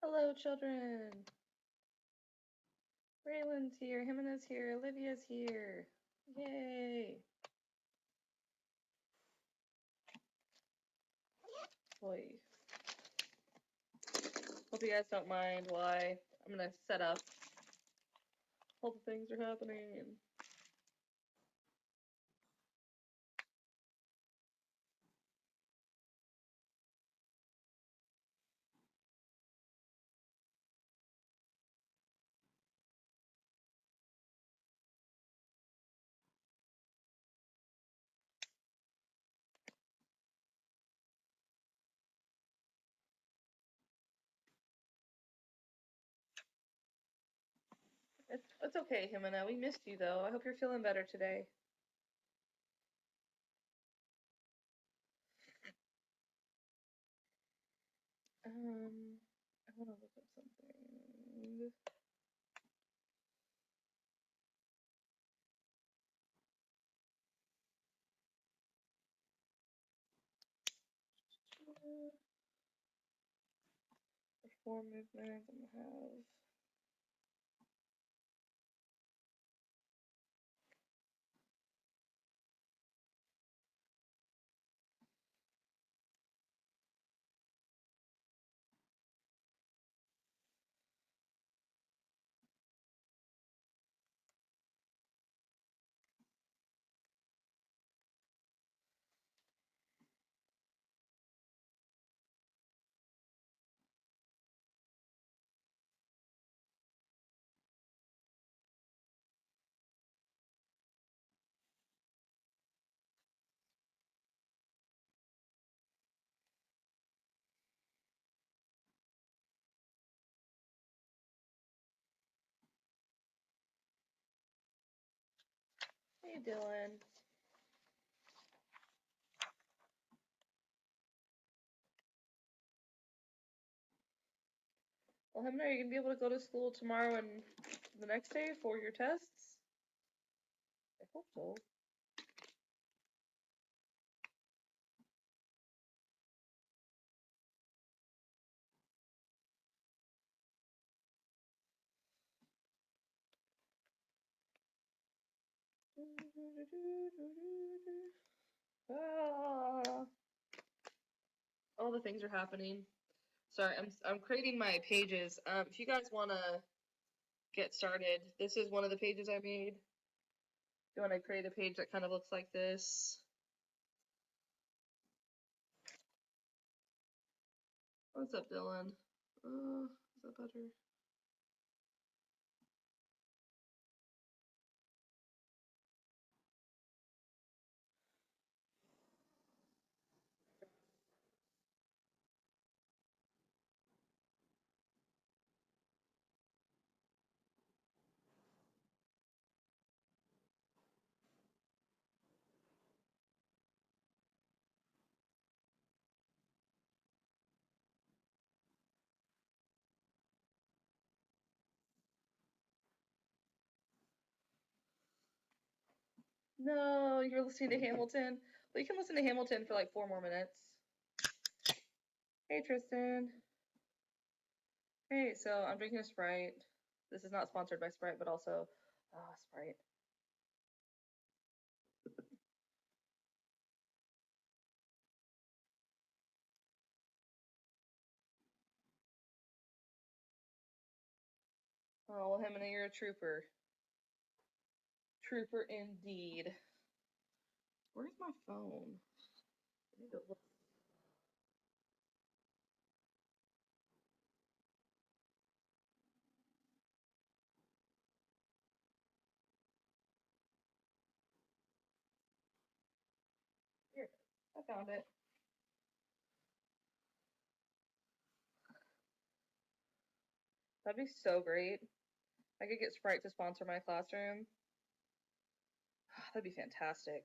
Hello, children. Raylan's here, Jimena's here, Olivia's here. Yay. Boy. Hope you guys don't mind why I'm gonna set up. All the things are happening. It's okay, Jimena. We missed you though. I hope you're feeling better today. I want to look up something. Reform movement. I'm gonna have. Hey, Dylan. Well, Jimena, are you gonna be able to go to school tomorrow and the next day for your tests? I hope so. Ah, all the things are happening. Sorry, I'm creating my pages. If you guys want to get started, this is one of the pages I made. If you want to create a page that kind of looks like this. What's up, Dylan? Is that better? No, you're listening to Hamilton. Well, you can listen to Hamilton for like 4 more minutes. Hey, Tristan. Hey, so I'm drinking a Sprite. This is not sponsored by Sprite, but also Sprite. Oh, well, Hemina, you're a trooper. Trooper indeed. Where's my phone? I need to look. Here, I found it. That'd be so great. I could get Sprite to sponsor my classroom. That'd be fantastic.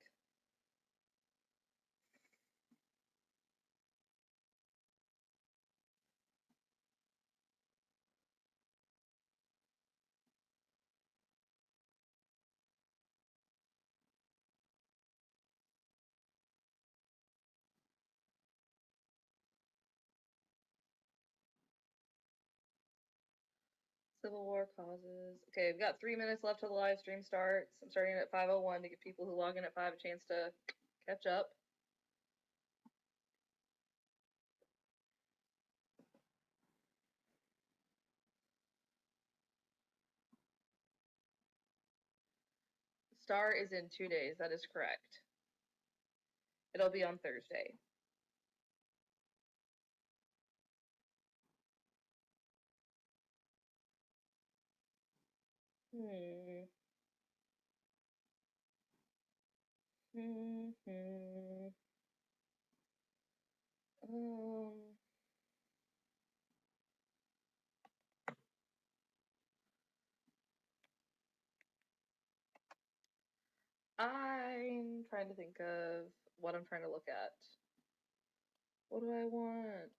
Civil War causes. Okay, we've got 3 minutes left till the live stream starts. I'm starting at 5:01 to give people who log in at 5 a chance to catch up. STAAR is in 2 days. That is correct. It'll be on Thursday. I'm trying to think of what I'm trying to look at. What do I want?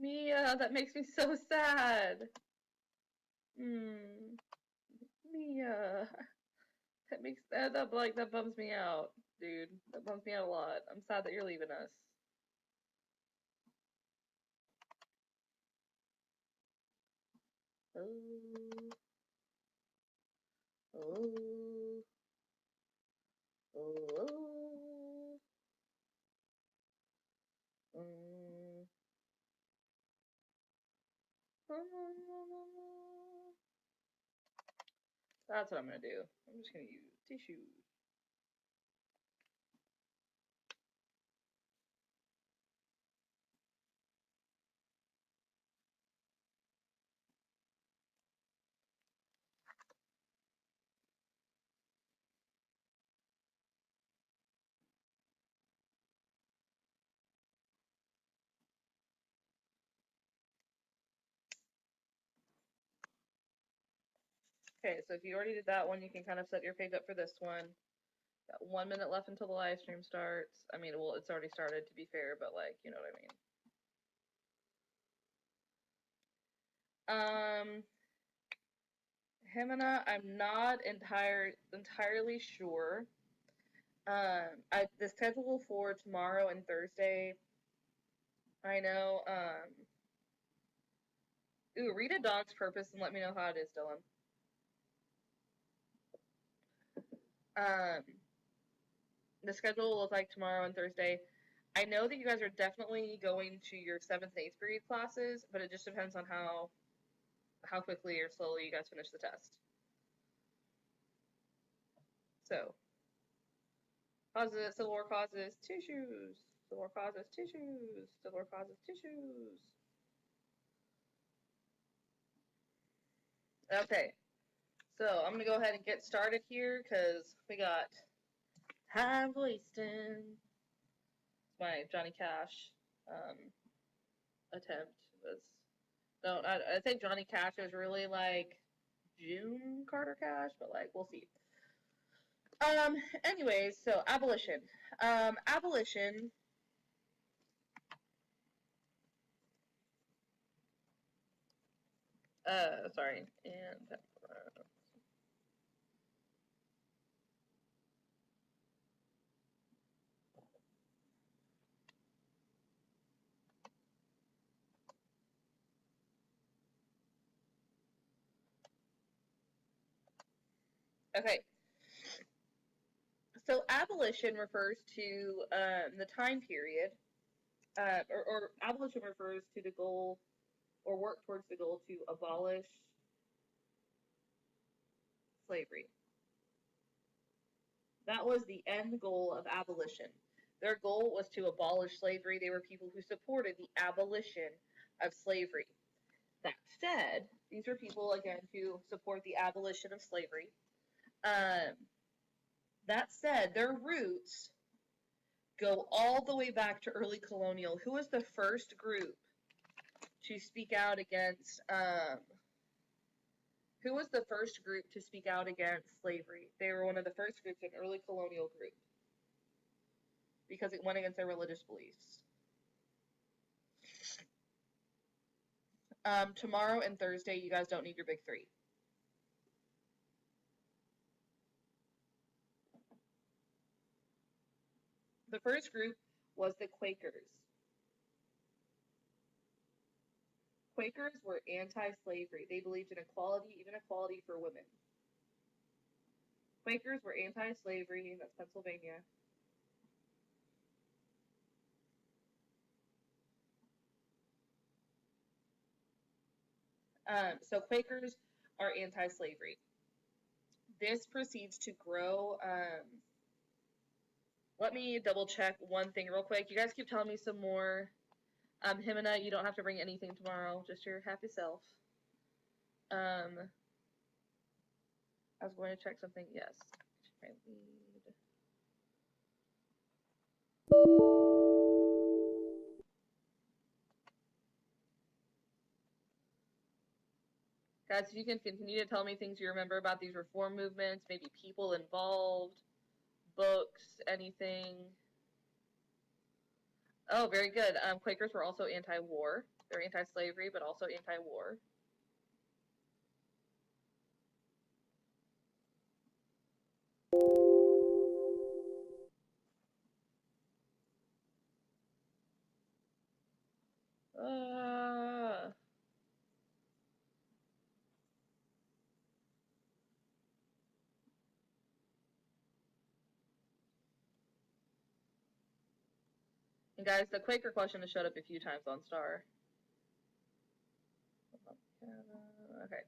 Mia, that makes me so sad. Mia. That makes that bums me out, dude. That bums me out a lot. I'm sad that you're leaving us. Oh. Oh. Oh. That's what I'm gonna do. I'm just gonna use tissues. Okay, so if you already did that one, you can kind of set your page up for this one. Got 1 minute left until the live stream starts. I mean, well, it's already started to be fair, but like, you know what I mean. Hemina, I'm not entirely sure. The schedule for tomorrow and Thursday, I know, ooh, read A Dog's Purpose and let me know how it is, Dylan. The schedule will look like tomorrow and Thursday. I know that you guys are definitely going to your 7th and 8th period classes, but it just depends on how quickly or slowly you guys finish the test. So, Civil War causes tissues. Civil War causes tissues. Civil War causes tissues. Okay, so I'm gonna go ahead and get started here because we got time wasting. It's my Johnny Cash attempt. I think Johnny Cash is really like June Carter Cash, but like we'll see. Anyways, so abolition. Abolition. Sorry, and okay. So abolition refers to the time period, or abolition refers to the goal, or work towards the goal to abolish slavery. That was the end goal of abolition. Their goal was to abolish slavery. They were people who supported the abolition of slavery. That said, these were people, again, who support the abolition of slavery. That said, their roots go all the way back to early colonial. Who was the first group to speak out against who was the first group to speak out against slavery? They were one of the first groups, an early colonial group, because it went against their religious beliefs. Tomorrow and Thursday, you guys don't need your big three. The first group was the Quakers. Quakers were anti-slavery. They believed in equality, even equality for women. Quakers were anti-slavery, that's Pennsylvania. So Quakers are anti-slavery. This proceeds to grow. Let me double check one thing real quick. You guys keep telling me some more. Himina, you don't have to bring anything tomorrow, just your happy self. I was going to check something. Yes. Guys, if you can continue to tell me things you remember about these reform movements, maybe people involved, books, anything. Oh, very good. Quakers were also anti-war. They're anti-slavery, but also anti-war. And guys, the Quaker question has showed up a few times on STAAR. Okay.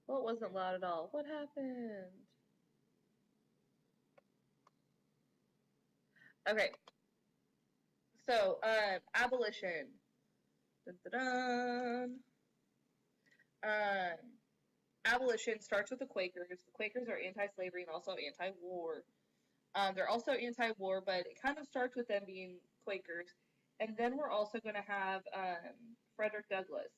Well, it wasn't loud at all. What happened? Okay. So, abolition. Dun, dun, dun. Abolition starts with the Quakers. The Quakers are anti-slavery and also anti-war. They're also anti-war, but it kind of starts with them being Quakers. And then we're also going to have Frederick Douglass.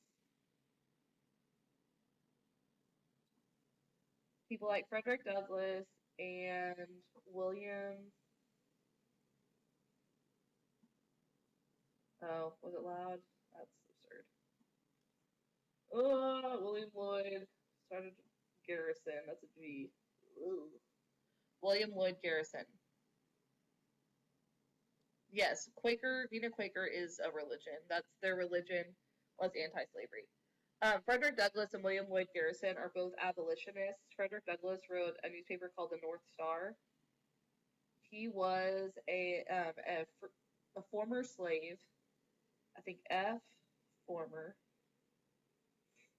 People like Frederick Douglass and William. Oh, was it loud? That's absurd. Oh, William Lloyd started Garrison. That's a G. Ooh. William Lloyd Garrison. Yes, Quaker, being a Quaker is a religion. That's their religion, was anti-slavery. Frederick Douglass and William Lloyd Garrison are both abolitionists. Frederick Douglass wrote a newspaper called the North Star. He was a former slave, I think former,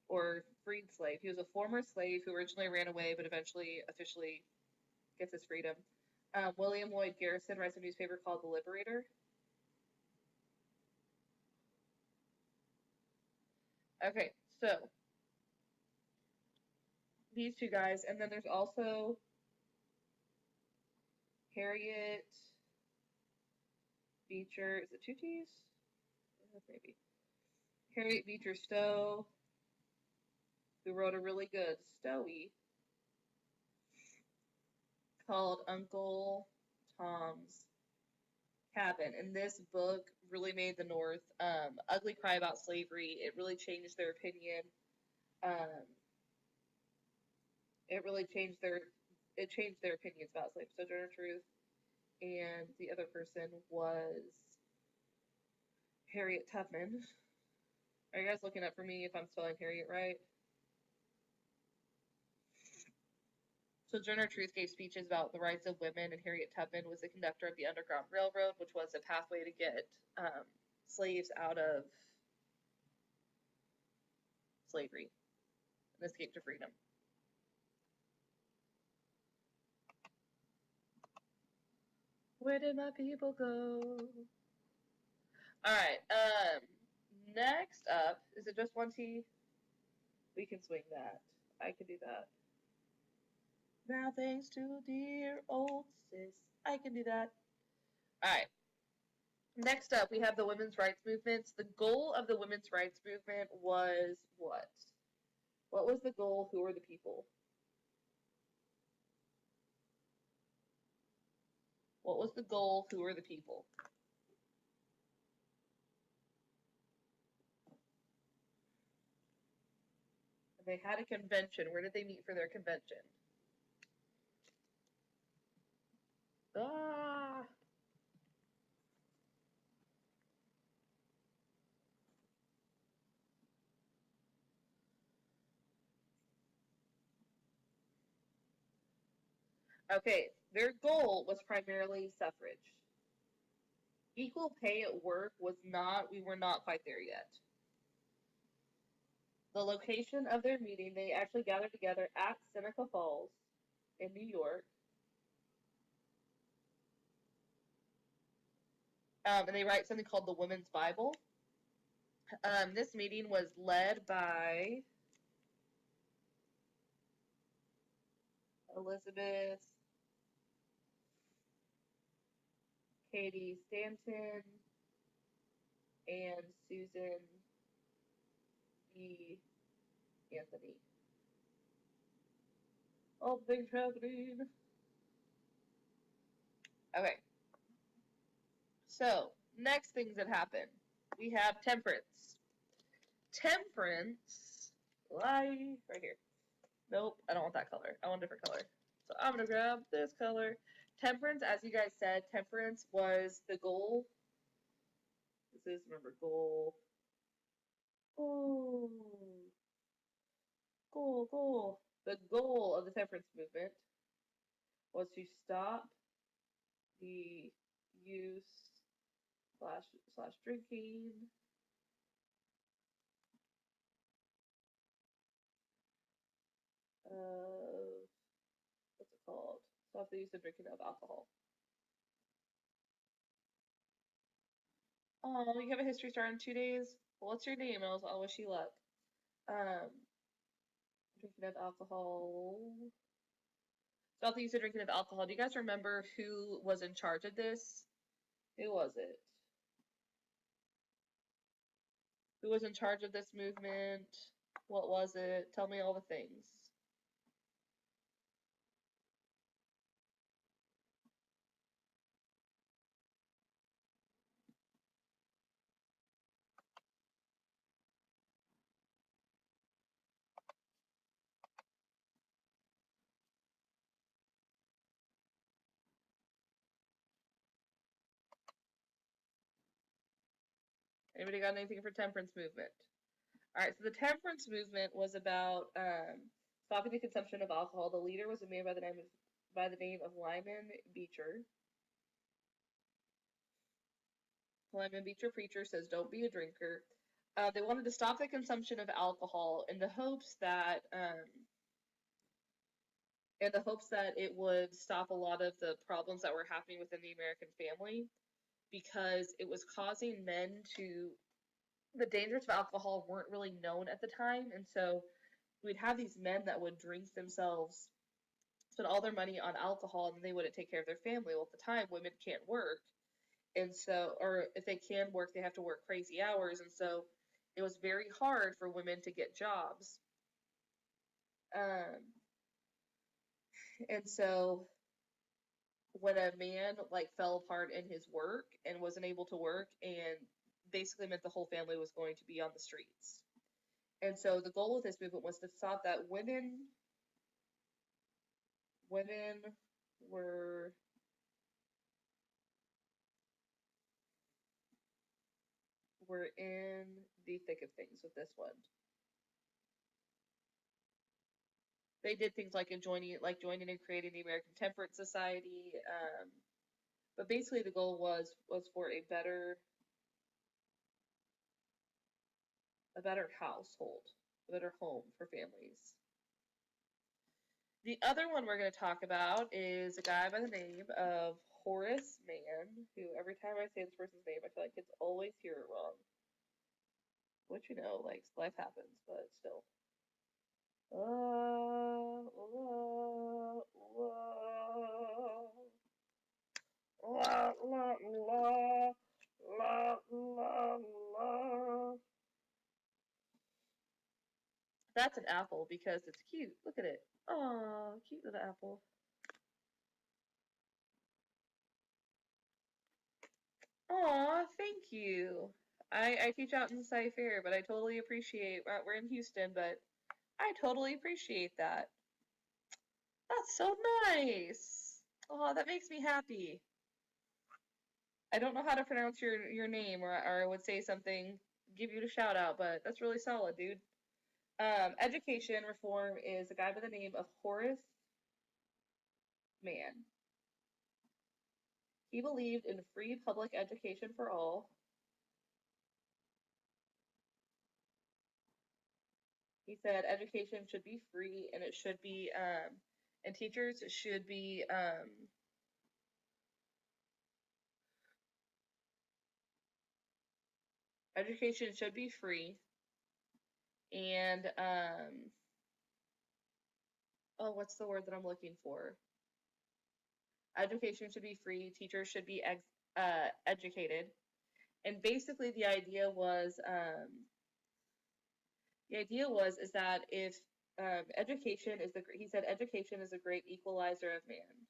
or freed slave. He was a former slave who originally ran away but eventually officially gets his freedom. William Lloyd Garrison writes a newspaper called The Liberator. Okay, so these two guys, and then there's also Harriet Beecher. Is it two T's? Maybe. Harriet Beecher Stowe, who wrote a really good story called Uncle Tom's Cabin. And this book really made the North ugly cry about slavery. It really changed their opinion. It really changed their opinions about slavery. Sojourner Truth, and the other person was Harriet Tubman. Are you guys looking up for me if I'm spelling Harriet right? Sojourner Truth gave speeches about the rights of women, and Harriet Tubman was the conductor of the Underground Railroad, which was a pathway to get slaves out of slavery and escape to freedom. Where did my people go? All right. Next up, is it just one T? We can swing that. I can do that. Now, thanks to dear old sis, I can do that. All right. Next up, we have the women's rights movements. The goal of the women's rights movement was what? What was the goal? Who were the people? What was the goal? Who were the people? They had a convention. Where did they meet for their convention? Okay, their goal was primarily suffrage. Equal pay at work was not, we were not quite there yet. The location of their meeting, they actually gathered together at Seneca Falls in New York. And they write something called the Women's Bible. This meeting was led by Elizabeth Cady Stanton and Susan B. Anthony. All the things happening. Okay. So, next things that happen. We have temperance. Temperance, right here. Nope, I don't want that color. I want a different color. So I'm gonna grab this color. Temperance, as you guys said, temperance was the goal. This is, remember, goal. Oh, goal. The goal of the temperance movement was to stop the use slash drinking of, what's it called? Stop the use of drinking of alcohol. Oh, you have a history star in 2 days? Well, what's your name? I'll wish you luck. Drinking of alcohol. Stop the use of drinking of alcohol. Do you guys remember who was in charge of this? Who was it? Who was in charge of this movement? What was it? Tell me all the things. Anybody got anything for temperance movement? All right, so the temperance movement was about stopping the consumption of alcohol. The leader was a man by the name of Lyman Beecher. Lyman Beecher preacher says, "Don't be a drinker." They wanted to stop the consumption of alcohol in the hopes that it would stop a lot of the problems that were happening within the American family, because it was causing men to, the dangers of alcohol weren't really known at the time, and so we'd have these men that would drink themselves, spend all their money on alcohol, and then they wouldn't take care of their family. Well, at the time, women can't work, and so, or if they can work, they have to work crazy hours, and so it was very hard for women to get jobs. And so when a man like fell apart in his work and wasn't able to work, and basically meant the whole family was going to be on the streets. And so the goal of this movement was to stop that. Women were in the thick of things with this one. They did things like joining and creating the American Temperance Society, but basically the goal was for a better household, a better home for families. The other one we're going to talk about is a guy by the name of Horace Mann, who every time I say this person's name, I feel like kids always hear it wrong. Which, like, life happens, but still. That's an apple because it's cute. Look at it. Aw, cute little apple. Aw, thank you. I teach out in Sci-Fair, but I totally appreciate, we're in Houston, but I totally appreciate that. That's so nice. Oh, that makes me happy. I don't know how to pronounce your name, or I would say something, give you a shout out, but that's really solid, dude. Education reform is a guy by the name of Horace Mann. He believed in free public education for all. He said education should be free, and it should be, and teachers should be, education should be free, and, oh, what's the word that I'm looking for? Education should be free, teachers should be educated, and basically the idea was is that if education is he said education is a great equalizer of man,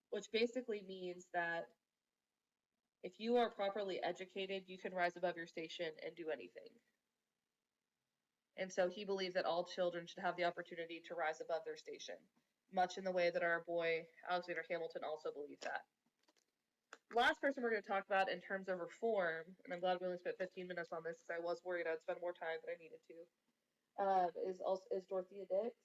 which basically means that if you are properly educated, you can rise above your station and do anything. And so he believed that all children should have the opportunity to rise above their station, much in the way that our boy Alexander Hamilton also believed that. Last person we're going to talk about in terms of reform, and I'm glad we only spent 15 minutes on this because I was worried I'd spend more time than I needed to, is Dorothea Dix.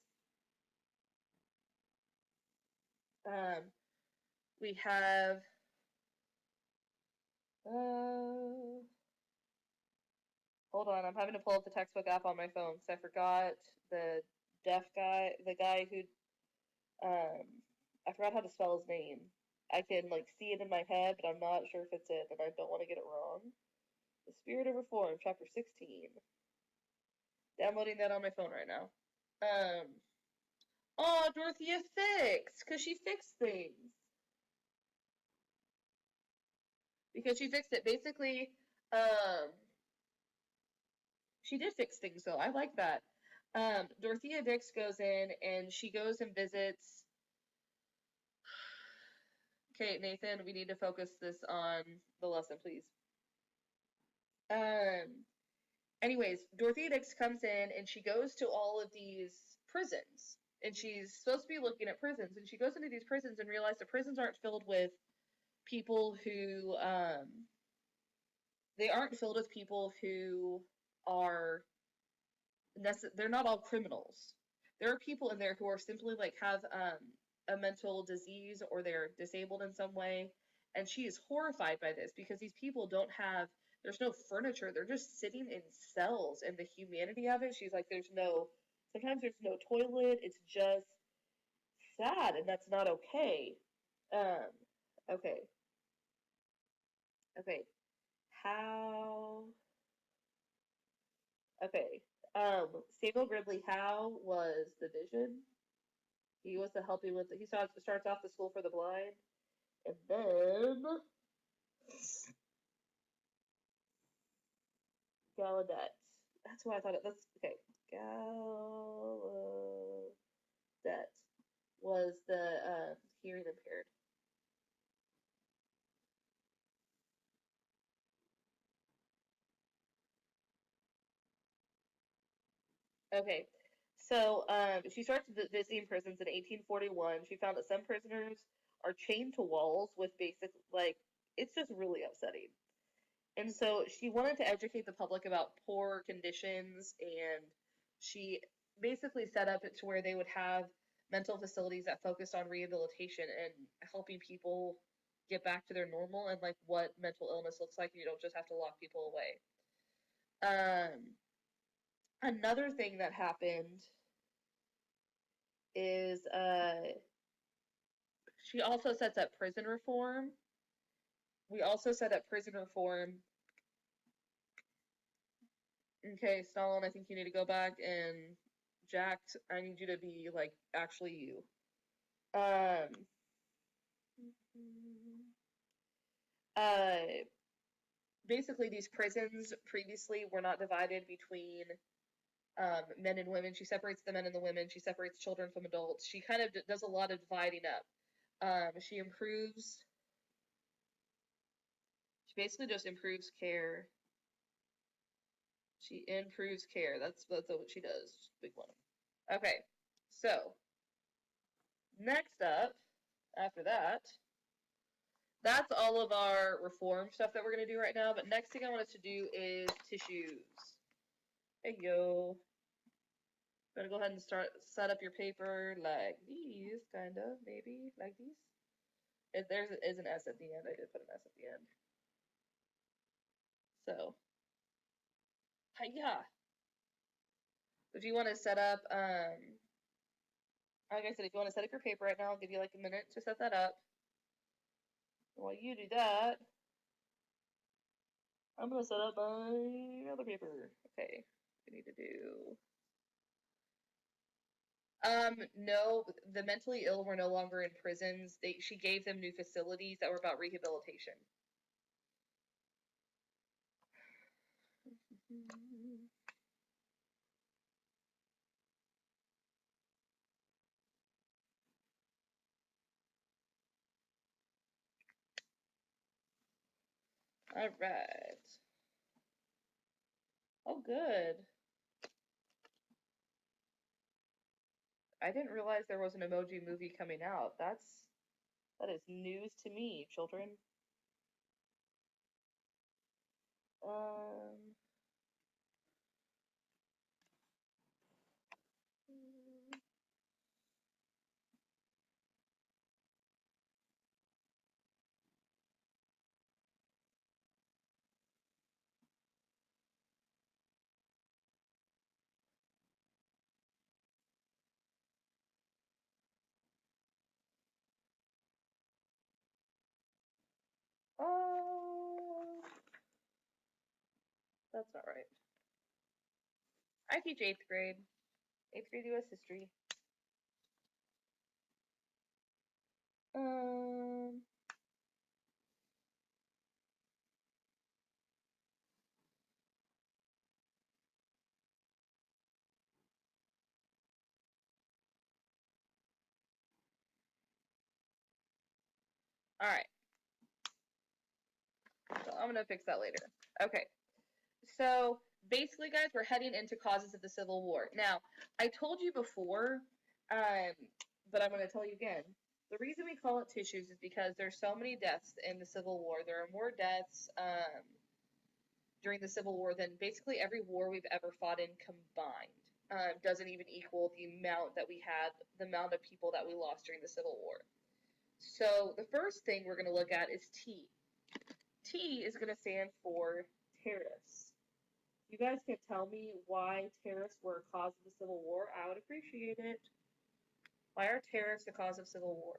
We have hold on, I'm having to pull up the textbook app on my phone because I forgot the deaf guy, the guy who I forgot how to spell his name. I can like see it in my head, but I'm not sure if it's it, and I don't want to get it wrong. The Spirit of Reform, chapter 16. Downloading that on my phone right now. Oh, Dorothea fixed, because she fixed things. Because she fixed it. Basically, she did fix things, though. I like that. Dorothea Dix goes in, and she goes and visits. Okay, Nathan, we need to focus this on the lesson, please. Anyways, Dorothea Dix comes in, and she goes to all of these prisons. And she's supposed to be looking at prisons, and she goes into these prisons and realizes the prisons aren't filled with people who, they aren't filled with people who are, they're not all criminals. There are people in there who are simply like have a mental disease or they're disabled in some way, and she is horrified by this because these people don't have, there's no furniture, they're just sitting in cells, and the humanity of it, she's like, sometimes there's no toilet, it's just sad, and that's not okay. Okay. Okay. How? Okay. Samuel Gridley Howe was the vision. He was the helping with. He starts off the school for the blind, and then Gallaudet. That's why I thought it. That's okay. Gallaudet was the hearing impaired. Okay, so she starts visiting prisons in 1841. She found that some prisoners are chained to walls with basic, like, it's just really upsetting. And so she wanted to educate the public about poor conditions, and she basically set up it to where they would have mental facilities that focused on rehabilitation and helping people get back to their normal and like what mental illness looks like, and you don't just have to lock people away. Another thing that happened is she also sets up prison reform. We also set up prison reform. Okay, Stalin, I think you need to go back, and Jack, I need you to be like actually you. Basically these prisons previously were not divided between men and women. She separates the men and the women. She separates children from adults. She kind of does a lot of dividing up. She basically just improves care. She improves care. That's what she does. Big one. Okay, so next up, after that, that's all of our reform stuff that we're going to do right now. But next thing I want us to do is tissues. Hey, yo. Gonna go ahead and set up your paper like these, kind of, maybe, like these. If there is an S at the end, I did put an S at the end. So, yeah. If you want to set up, like I said, if you want to set up your paper right now, I'll give you like a minute to set that up. While you do that, I'm gonna set up my other paper. Okay, we need to do. No, the mentally ill were no longer in prisons. She gave them new facilities that were about rehabilitation. All right. Oh, good. I didn't realize there was an emoji movie coming out. That is news to me, children. Um. Oh, that's not right. I teach 8th grade. 8th grade U.S. history. All right. So I'm gonna fix that later. Okay. So basically, guys, we're heading into causes of the Civil War. Now, I told you before, but I'm gonna tell you again. The reason we call it tissues is because there's so many deaths in the Civil War. There are more deaths during the Civil War than basically every war we've ever fought in combined. Doesn't even equal the amount that we had, the amount of people that we lost during the Civil War. So the first thing we're going to look at is T. T is going to stand for tariffs. You guys can tell me why tariffs were a cause of the Civil War. I would appreciate it. Why are tariffs the cause of Civil War?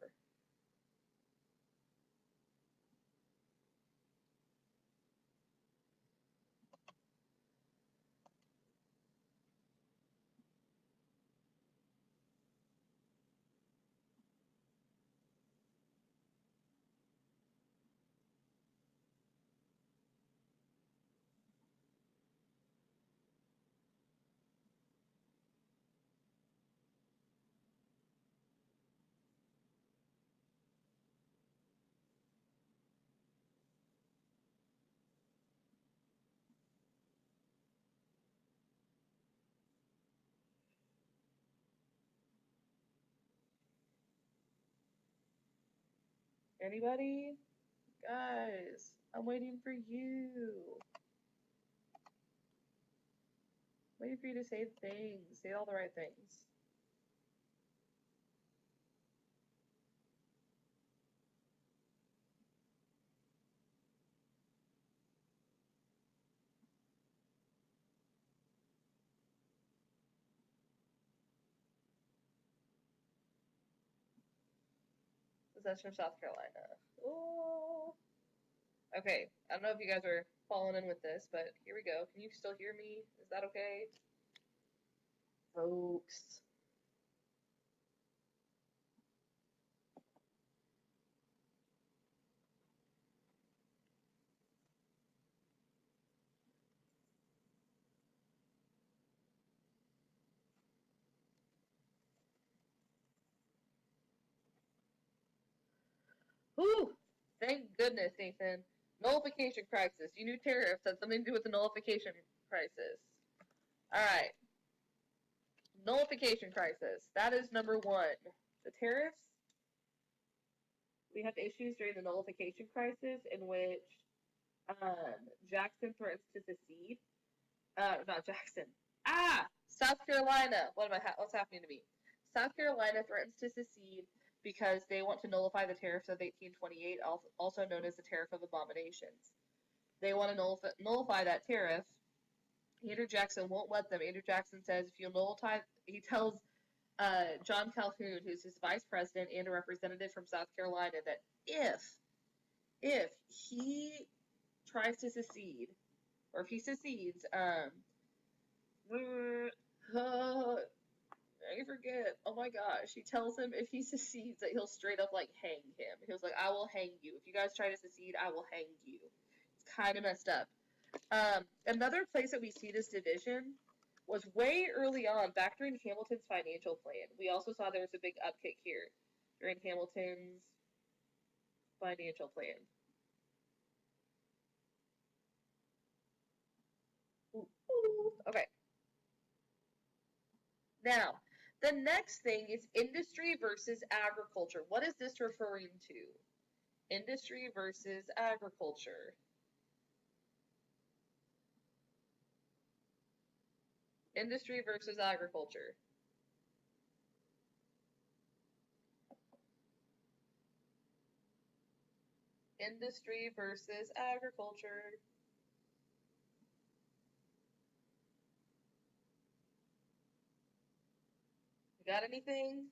Anybody? Guys, I'm waiting for you. Waiting for you to say things. Say all the right things. Secession of South Carolina. Oh. Okay, I don't know if you guys are following in with this, but here we go. Can you still hear me? Is that okay? Folks. Whew! Thank goodness, Nathan. Nullification crisis. You knew tariffs had something to do with the nullification crisis. Alright. Nullification crisis. That is number one. The tariffs. We have issues during the nullification crisis in which Jackson threatens to secede. Not Jackson. South Carolina, what's happening to me? South Carolina threatens to secede because they want to nullify the Tariffs of 1828, also known as the Tariff of Abominations. They want to nullify that tariff. Andrew Jackson won't let them. Andrew Jackson says if you'll nullify, he tells John Calhoun, who's his vice president and a representative from South Carolina, that if he tries to secede, or if he secedes, I forget. Oh my gosh. He tells him if he secedes that he'll straight up like hang him. He was like, I will hang you. If you guys try to secede, I will hang you. It's kind of messed up. Another place that we see this division was way early on, back during Hamilton's financial plan. We also saw there was a big upkick here during Hamilton's financial plan. Okay. Now, the next thing is industry versus agriculture. What is this referring to? Industry versus agriculture. Industry versus agriculture. Industry versus agriculture. You got anything?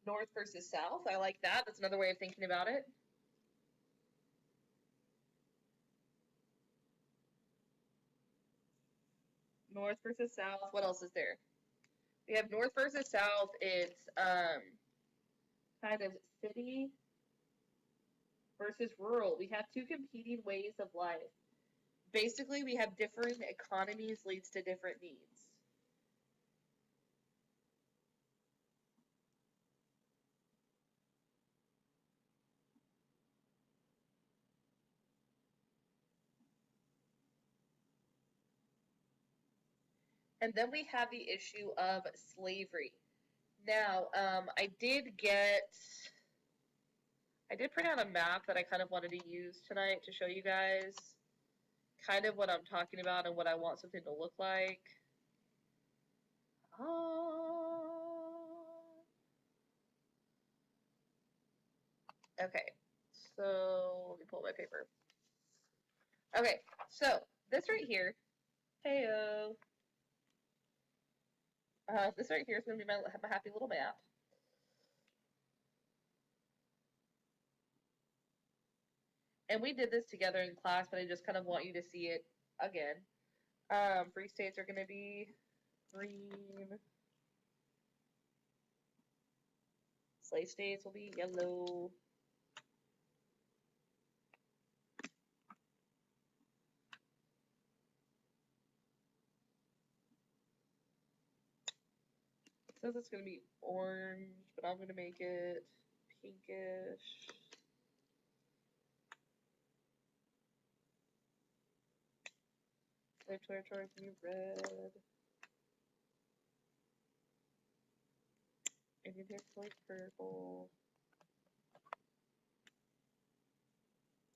North versus South. I like that. That's another way of thinking about it. North versus South. What else is there? We have North versus South. It's kind of city versus rural. We have two competing ways of life. Basically, we have differing economies leads to different needs. And then we have the issue of slavery. Now, I did print out a map that I kind of wanted to use tonight to show you guys kind of what I'm talking about and what I want something to look like. Okay, so let me pull my paper. Okay, so this right here, heyo. This right here is going to be my happy little map. And we did this together in class, but I just kind of want you to see it again. Free states are going to be green. Slave states will be yellow. It says it's going to be orange, but I'm going to make it pinkish. Slave territory is going to be red. Indian territory is purple.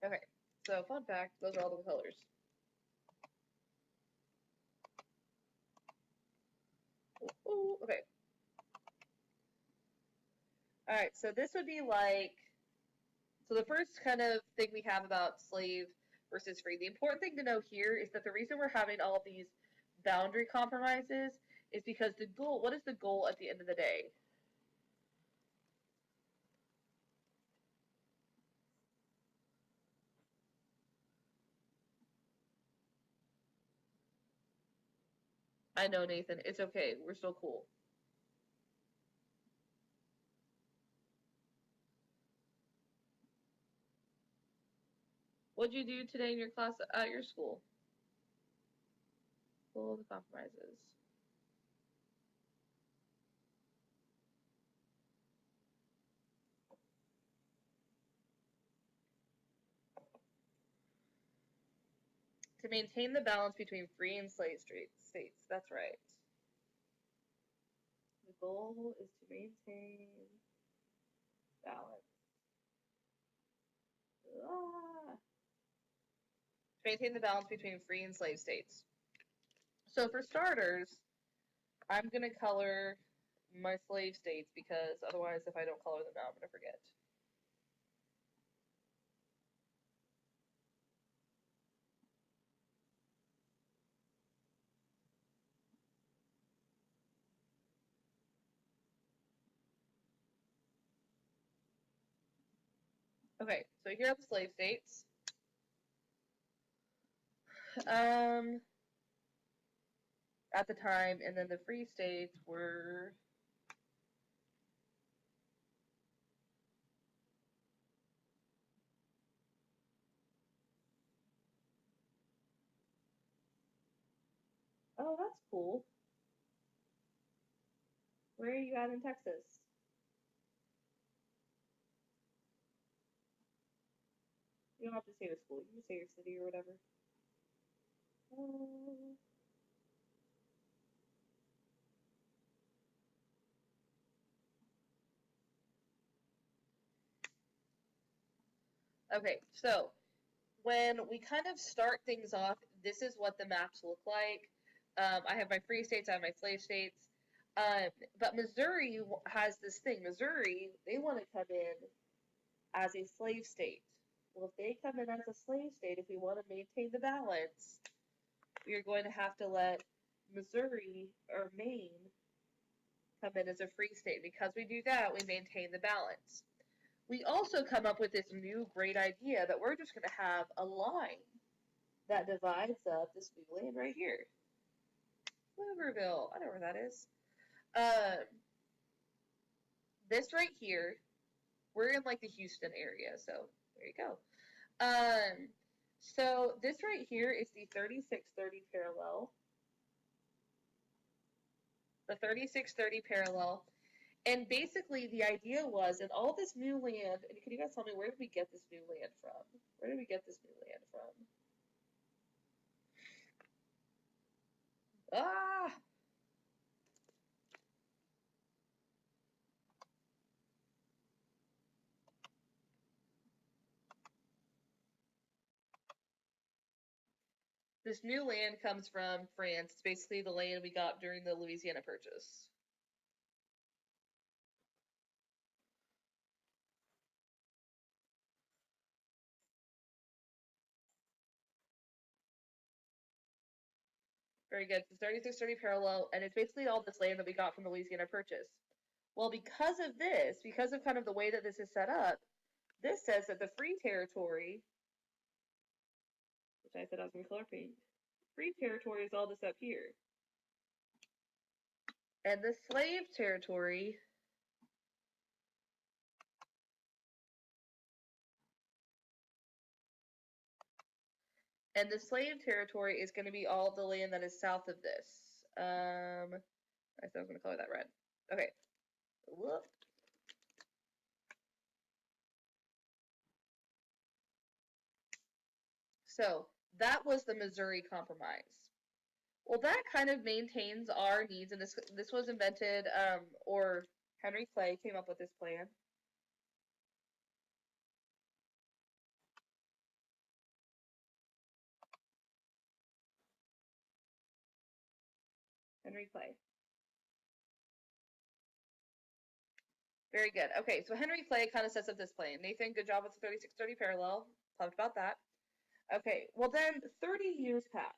Okay, so fun fact, those are all the colors. Ooh, okay. Alright, so this would be like, so the first kind of thing we have about slave versus free. The important thing to know here is that the reason we're having all of these boundary compromises is because the goal, what is the goal at the end of the day? I know, Nathan, it's okay, we're still cool. What'd you do today in your class at your school? Full the compromises. To maintain the balance between free and slave states. That's right. The goal is to maintain balance. maintain the balance between free and slave states. So for starters, I'm going to color my slave states because otherwise if I don't color them now, I'm going to forget. Okay, so here are the slave states. At the time, and then the free states were oh, that's cool. Where are you at in Texas? You don't have to say the school. You can say your city or whatever. Okay, so when we kind of start things off, this is what the maps look like. I have my free states, I have my slave states. But Missouri has this thing. Missouri, they want to come in as a slave state. Well, if they come in as a slave state, if we want to maintain the balance, we are going to have to let Missouri or Maine come in as a free state. Because we do that, we maintain the balance. We also come up with this new great idea that we're just going to have a line that divides up this new land right here. Pflugerville, I know where that is. This right here, we're in like the Houston area, so there you go. So this right here is the 3630 parallel. The 3630 parallel. And basically the idea was in all this new land, and can you guys tell me where did we get this new land from? Where did we get this new land from? Ah! This new land comes from France. It's basically the land we got during the Louisiana Purchase. Very good. It's 3630 parallel, and it's basically all this land that we got from the Louisiana Purchase. Well, because of this, because of kind of the way that this is set up, this says that the free territory, which I said I was going to color pink, free territory is all this up here. And the slave territory is going to be all the land that is south of this. I said I was going to color that red. Okay. Whoop. So that was the Missouri Compromise. Well, that kind of maintains our needs, and this was invented, or Henry Clay came up with this plan. Henry Clay. Very good. Okay, so Henry Clay kind of sets up this plan. Nathan, good job with the 3630 parallel. Talked about that. Okay, well then 30 years pass.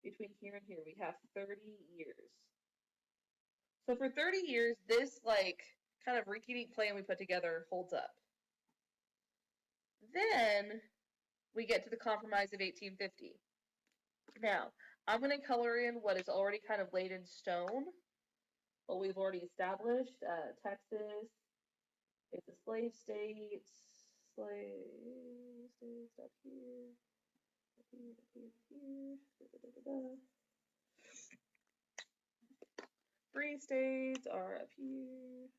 Between here and here, we have 30 years. So for 30 years, this like kind of rinky-dink plan we put together holds up. Then we get to the Compromise of 1850. Now, I'm going to color in what is already kind of laid in stone. What we've already established. Texas is a slave state. Slave states up here. Up here, up here, up here. Da, da, da, da. Free states are up here.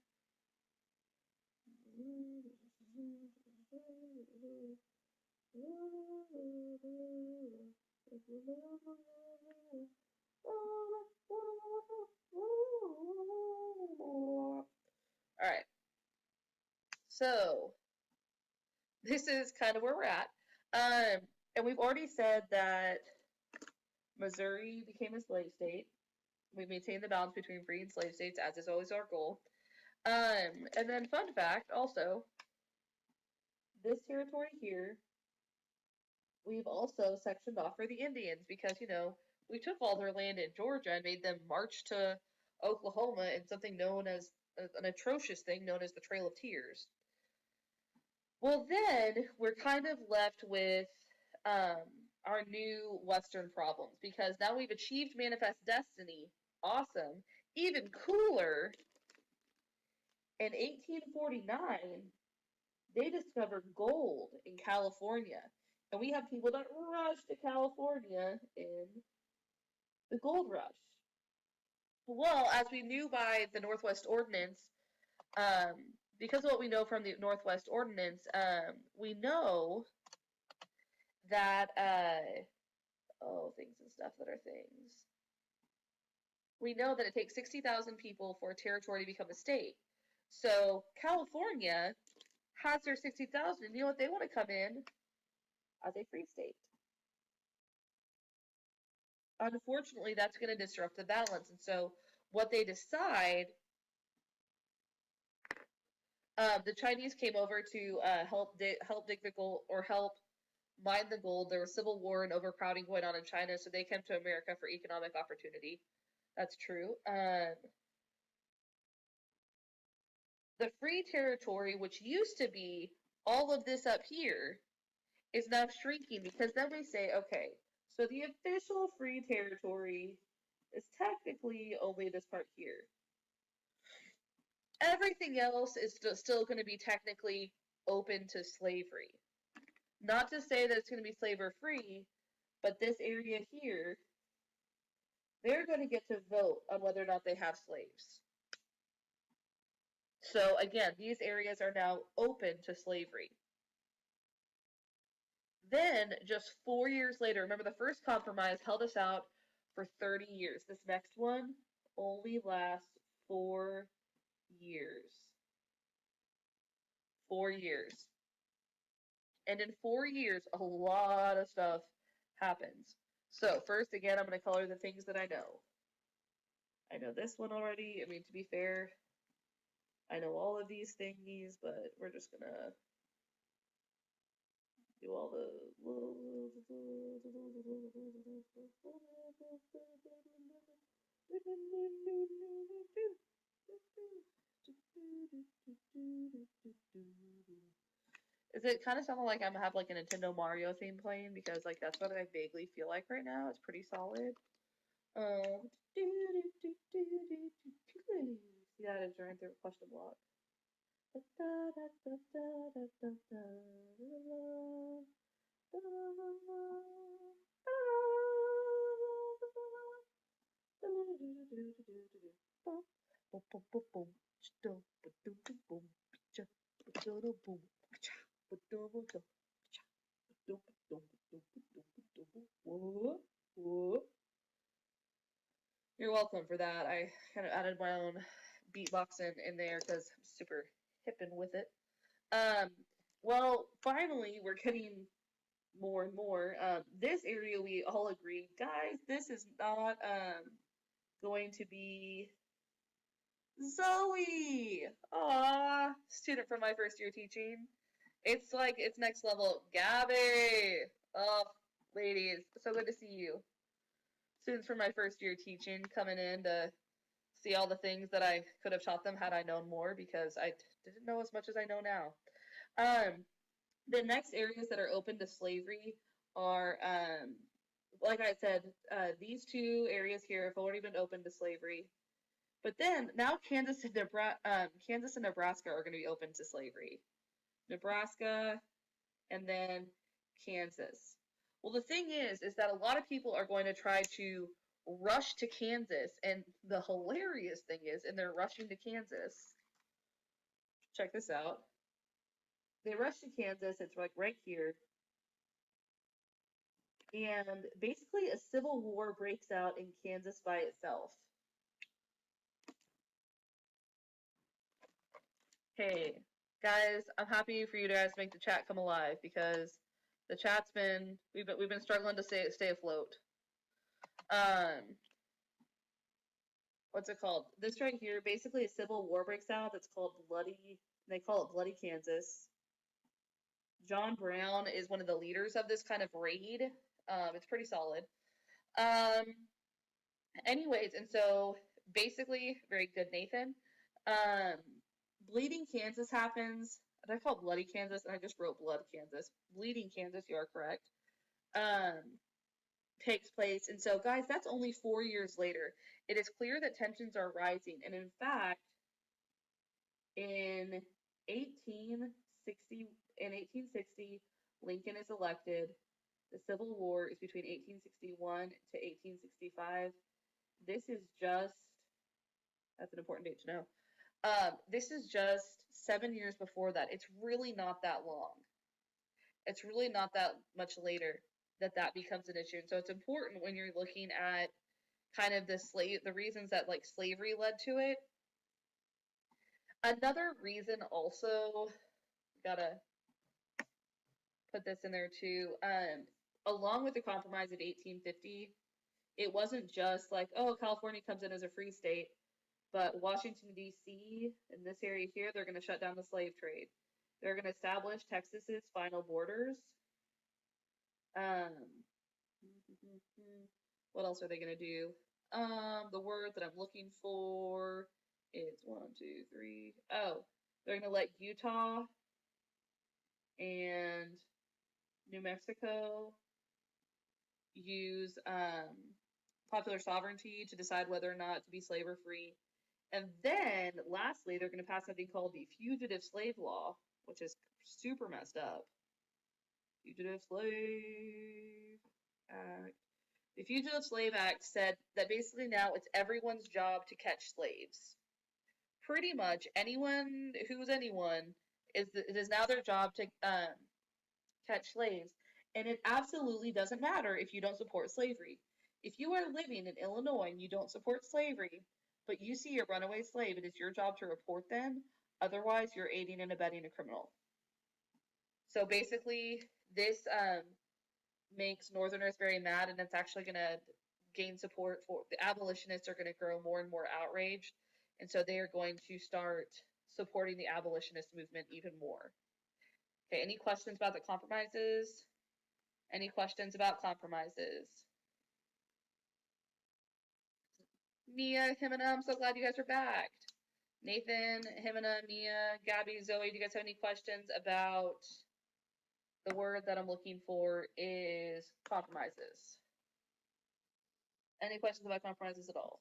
Alright. So, this is kind of where we're at. And we've already said that Missouri became a slave state. We maintained the balance between free and slave states, as is always our goal. And then fun fact, also, this territory here, we've also sectioned off for the Indians because, we took all their land in Georgia and made them march to Oklahoma in something known as an atrocious thing known as the Trail of Tears. Well, then we're kind of left with our new Western problems because now we've achieved manifest destiny. Awesome. Even cooler, in 1849, they discovered gold in California. And we have people that rush to California in the gold rush. Well, as we knew by the Northwest Ordinance, because of what we know from the Northwest Ordinance, we know that, things and stuff that are things. We know that it takes 60,000 people for a territory to become a state. So California has their 60,000, and you know what? They want to come in as a free state. Unfortunately, that's going to disrupt the balance, and so what they decide, the Chinese came over to help dig the gold, or help mine the gold. There was civil war and overcrowding going on in China, so they came to America for economic opportunity. That's true. The free territory, which used to be all of this up here, is now shrinking because then we say, okay, so the official free territory is technically only this part here. Everything else is still going to be technically open to slavery. Not to say that it's going to be slavery free, but this area here, they're going to get to vote on whether or not they have slaves. So again, these areas are now open to slavery. Then, just 4 years later, remember the first compromise held us out for 30 years. This next one only lasts 4 years. 4 years. And in 4 years, a lot of stuff happens. So, first, again, I'm going to color the things that I know. I know this one already. I mean, to be fair, I know all of these thingies, but we're just going to do all the... Is it kind of sounding like I'm have like a Nintendo Mario theme playing? Because like that's what I vaguely feel like right now. It's pretty solid. See that it's running through a question block. You're welcome for that. I kind of added my own beatboxing in there because I'm super hippin' with it. Well, finally, we're getting more and more. This area, we all agree, guys, this is not going to be Zoe. Aww, student from my first year teaching. It's like, it's next level. Gabby. Oh, ladies, so good to see you. Students from my first year teaching coming in to see all the things that I could have taught them had I known more, because I didn't know as much as I know now. The next areas that are open to slavery are, like I said, these two areas here have already been open to slavery. But then now Kansas and Nebraska are going to be open to slavery. Nebraska and then Kansas. Well, the thing is that a lot of people are going to try to rush to Kansas, and the hilarious thing is, and they're rushing to Kansas. Check this out. They rush to Kansas, it's like right here. And basically a civil war breaks out in Kansas by itself. Hey, guys, I'm happy for you guys to make the chat come alive, because The chat's been, we've been struggling to stay afloat. What's it called? This right here, basically a civil war breaks out that's called Bloody, they call it Bloody Kansas. John Brown is one of the leaders of this kind of raid. It's pretty solid. Anyways, and so basically, very good, Nathan. Bleeding Kansas happens. Did I call it Bloody Kansas? And I just wrote Blood Kansas. Bleeding Kansas, you are correct. Takes place. And so, guys, that's only 4 years later. It is clear that tensions are rising. And in fact, in 1860, Lincoln is elected. The Civil War is between 1861 to 1865. This is just, that's an important date to know. This is just 7 years before that. It's really not that long. It's really not that much later that becomes an issue. And so it's important when you're looking at kind of the reasons that like slavery led to it. Another reason also, gotta put this in there too, along with the Compromise of 1850, it wasn't just like, oh, California comes in as a free state, but Washington, D.C., in this area here, they're going to shut down the slave trade. They're going to establish Texas's final borders. What else are they going to do? The word that I'm looking for is 1, 2, 3. Oh, they're going to let Utah and New Mexico use popular sovereignty to decide whether or not to be slave or free. And then, lastly, they're going to pass something called the Fugitive Slave Law, which is super messed up. Fugitive Slave Act. The Fugitive Slave Act said that basically now it's everyone's job to catch slaves. Pretty much anyone who's anyone, it is now their job to catch slaves. And it absolutely doesn't matter if you don't support slavery. If you are living in Illinois and you don't support slavery, but you see a runaway slave, it is your job to report them. Otherwise, you're aiding and abetting a criminal. So basically, this makes Northerners very mad, and it's actually going to gain support for the abolitionists are going to grow more and more outraged, and so they are going to start supporting the abolitionist movement even more. Okay, any questions about the compromises? Any questions about compromises? Mia, Himana, I'm so glad you guys are back. Nathan, Himana, Mia, Gabby, Zoe, do you guys have any questions about the word that I'm looking for is compromises? Any questions about compromises at all?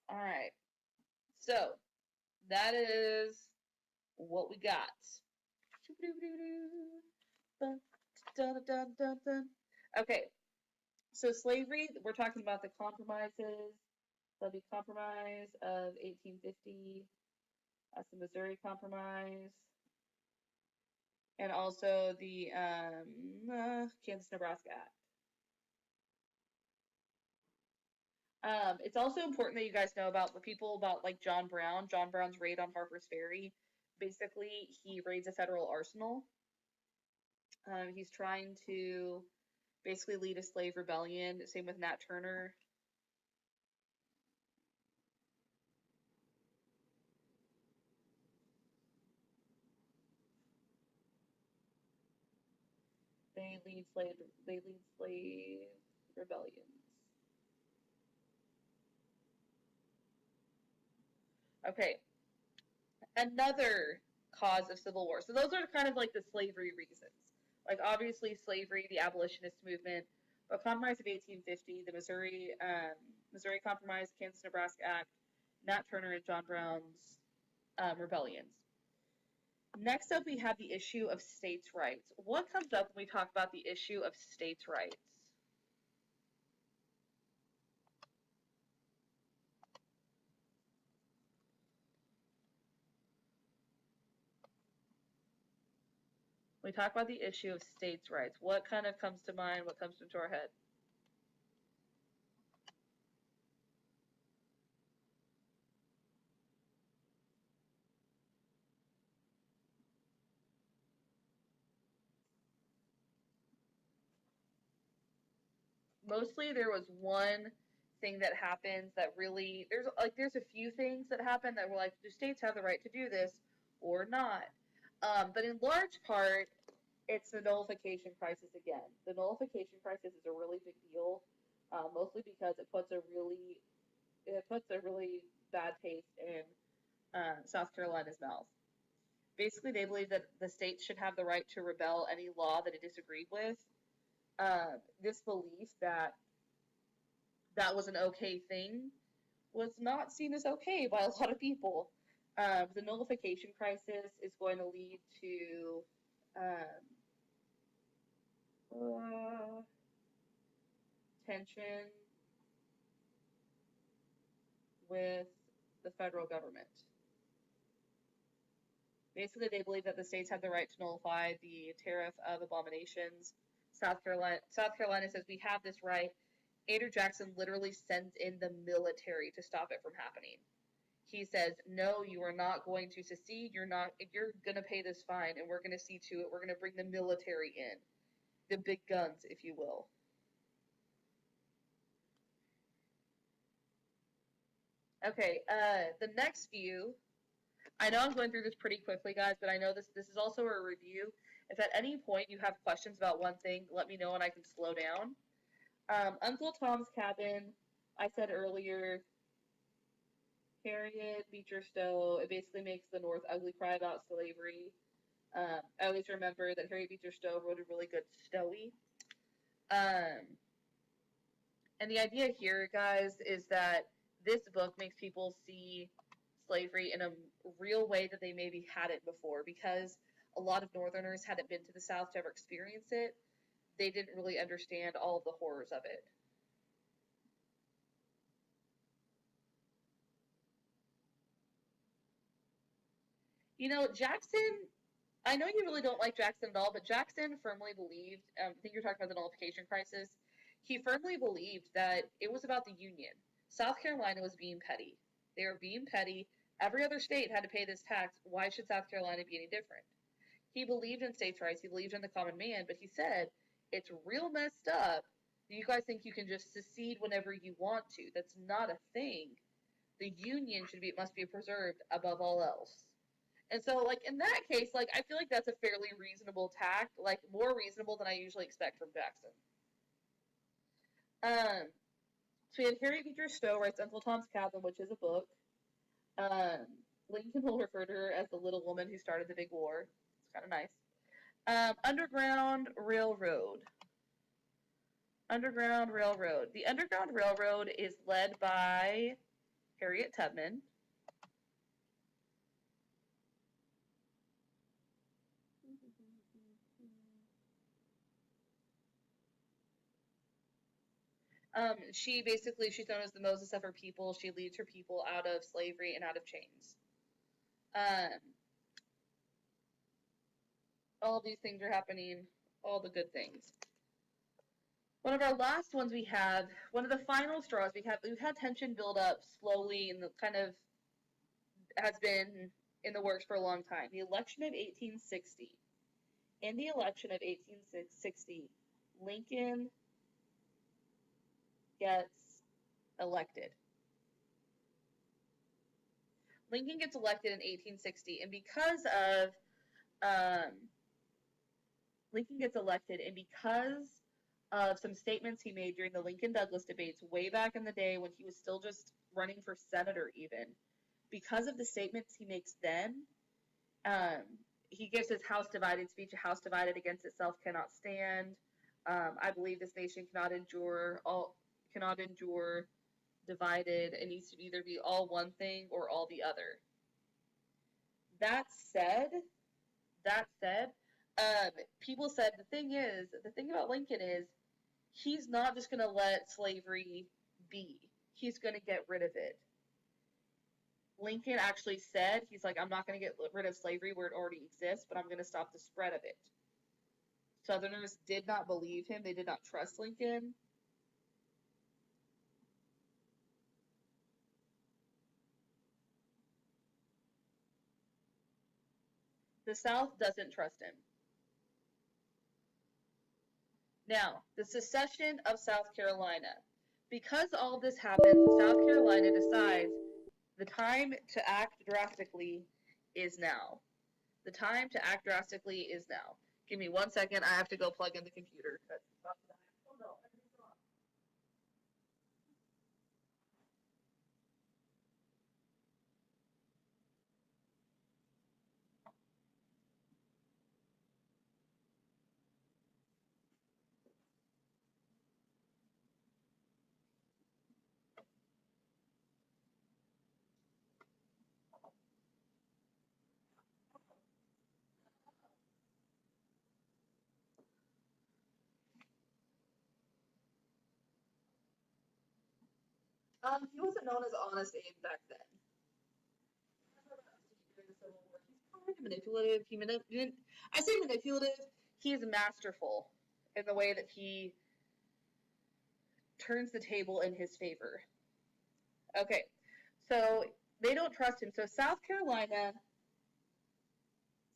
All right. So that is what we got. Okay. So slavery, we're talking about the compromises. That'll be Compromise of 1850. That's the Missouri Compromise. And also the Kansas-Nebraska Act. It's also important that you guys know about the people about like John Brown. John Brown's raid on Harper's Ferry. Basically, he raids a federal arsenal. He's trying to basically lead a slave rebellion. Same with Nat Turner. They lead slave rebellions. Okay. Another cause of civil war. So those are kind of like the slavery reasons. Like obviously slavery, the abolitionist movement, but Compromise of 1850, the Missouri Compromise, Kansas-Nebraska Act, Nat Turner and John Brown's rebellions. Next up, we have the issue of states' rights. What comes up when we talk about the issue of states' rights? we talk about the issue of states' rights, what kind of comes to mind, what comes into our head? Mostly there was one thing that happens that really, there's a few things that happen that were like, do states have the right to do this or not? But in large part, it's the nullification crisis again. The nullification crisis is a really big deal, mostly because it puts a really bad taste in South Carolina's mouth. Basically, they believe that the states should have the right to rebel any law that it disagreed with. This belief that that was an okay thing was not seen as okay by a lot of people. The nullification crisis is going to lead to tension with the federal government. Basically, they believe that the states have the right to nullify the Tariff of Abominations. South Carolina says we have this right. Andrew Jackson literally sends in the military to stop it from happening. He says, no, you are not going to secede. You're going to pay this fine, and we're going to see to it. We're going to bring the military in. The big guns, if you will. Okay, the next few, I know I'm going through this pretty quickly, guys, but I know this is also a review. If at any point you have questions about one thing, let me know and I can slow down. Uncle Tom's Cabin, I said earlier, Harriet Beecher Stowe, it basically makes the North ugly cry about slavery. I always remember that Harriet Beecher Stowe wrote a really good story. And the idea here, guys, is that this book makes people see slavery in a real way that they maybe hadn't before, because a lot of Northerners hadn't been to the South to ever experience it. They didn't really understand all of the horrors of it. You know, Jackson, I know you really don't like Jackson at all, but Jackson firmly believed, I think you're talking about the nullification crisis, he firmly believed that it was about the Union. South Carolina was being petty. They were being petty. Every other state had to pay this tax. Why should South Carolina be any different? He believed in states' rights. He believed in the common man, but he said, it's real messed up that you guys think you can just secede whenever you want to. That's not a thing. The Union must be preserved above all else. And so, like, in that case, like, I feel like that's a fairly reasonable tact, like, more reasonable than I usually expect from Jackson. So we have Harriet Beecher Stowe writes Uncle Tom's Cabin, which is a book. Lincoln will refer to her as the little woman who started the big war. It's kind of nice. Underground Railroad. Underground Railroad. The Underground Railroad is led by Harriet Tubman. She's known as the Moses of her people. She leads her people out of slavery and out of chains. All of these things are happening, all the good things. One of our last ones we have, one of the final straws we've had tension build up slowly and kind of has been in the works for a long time. The election of 1860. In the election of 1860, Lincoln gets elected. Lincoln gets elected in 1860, and because of some statements he made during the Lincoln-Douglas debates way back in the day when he was still just running for senator even, because of the statements he makes then, he gives his House Divided speech, a house divided against itself cannot stand. I believe this nation cannot endure divided. It needs to either be all one thing or all the other. That said, people said the thing about Lincoln is he's not just going to let slavery be. He's going to get rid of it. Lincoln actually said, he's like, I'm not going to get rid of slavery where it already exists, but I'm going to stop the spread of it. Southerners did not believe him. They did not trust Lincoln. The South doesn't trust him. Now, the secession of South Carolina. Because all this happens, South Carolina decides the time to act drastically is now. The time to act drastically is now. Give me 1 second. I have to go plug in the computer. He wasn't known as Honest Abe back then. He's manipulative. I say manipulative. He is masterful in the way that he turns the table in his favor. Okay, so they don't trust him. So South Carolina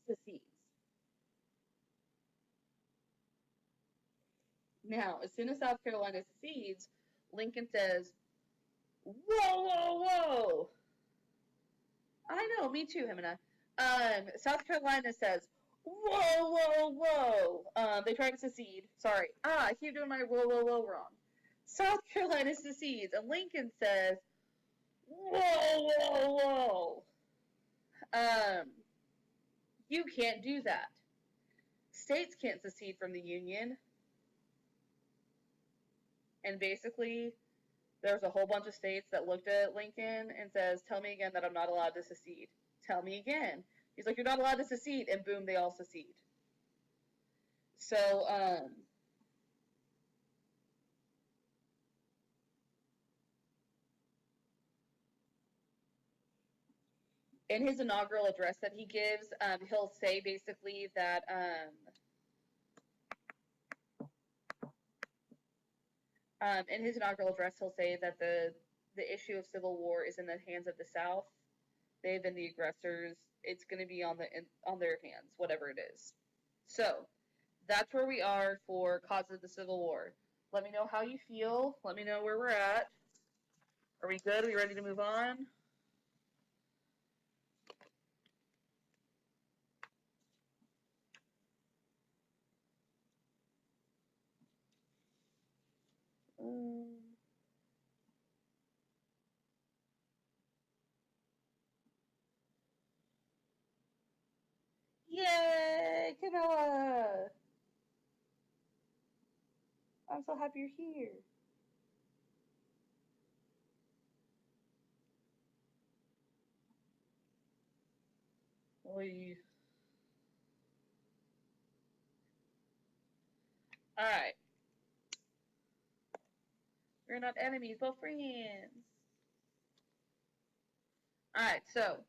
secedes. Now, as soon as South Carolina secedes, Lincoln says, "Whoa, whoa, whoa!" I know, me too, Himina. South Carolina says, "Whoa, whoa, whoa!" They try to secede. Sorry. I keep doing my whoa, whoa, whoa wrong. South Carolina secedes, and Lincoln says, "Whoa, whoa, whoa!" You can't do that. States can't secede from the Union. And basically, there's a whole bunch of states that looked at Lincoln and says, "Tell me again that I'm not allowed to secede. Tell me again." He's like, "You're not allowed to secede," and boom, they all secede. So, in his inaugural address that he gives, he'll say basically that in his inaugural address, he'll say that the issue of civil war is in the hands of the South. They've been the aggressors. It's going to be on their hands, whatever it is. So that's where we are for causes of the Civil War. Let me know how you feel. Let me know where we're at. Are we good? Are we ready to move on? Yay, Camilla! I'm so happy you're here. Oy. All right. We're not enemies, but friends. All right, so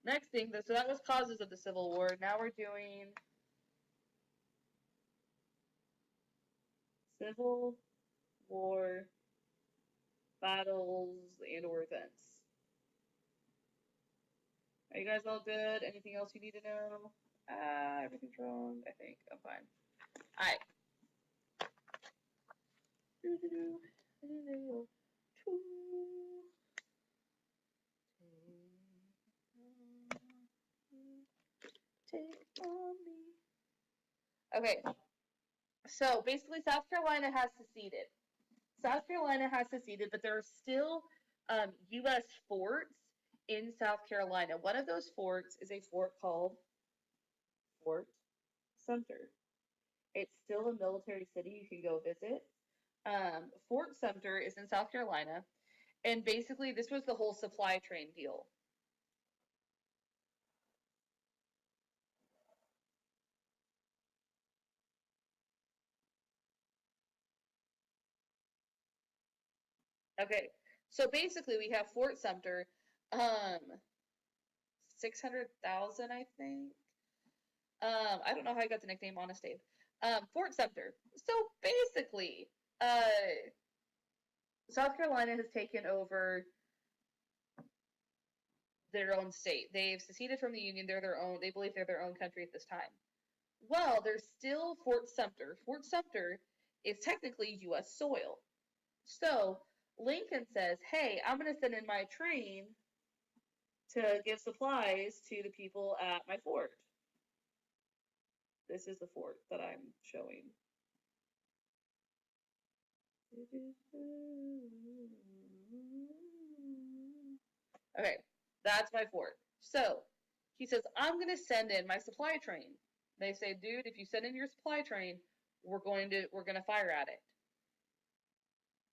next thing, so that was causes of the Civil War. Now we're doing Civil War battles and/or events. Are you guys all good? Anything else you need to know? Everything's wrong. I think I'm fine. All right. Okay. So basically, South Carolina has seceded. South Carolina has seceded, but there are still U.S. forts in South Carolina. One of those forts is a fort called Fort Sumter. It's still a military city. You can go visit. Fort Sumter is in South Carolina, and basically this was the whole supply train deal. Okay, so basically we have Fort Sumter, 600,000, I think. I don't know how I got the nickname Honest Abe. Fort Sumter. So basically, South Carolina has taken over their own state. They've seceded from the Union. They're their own. They believe they're their own country at this time. Well, there's still Fort Sumter. Fort Sumter is technically U.S. soil. So Lincoln says, hey, I'm going to send in my train to give supplies to the people at my fort. This is the fort that I'm showing. Okay, that's my fort. So he says, I'm going to send in my supply train. They say, dude, if you send in your supply train, we're going to fire at it.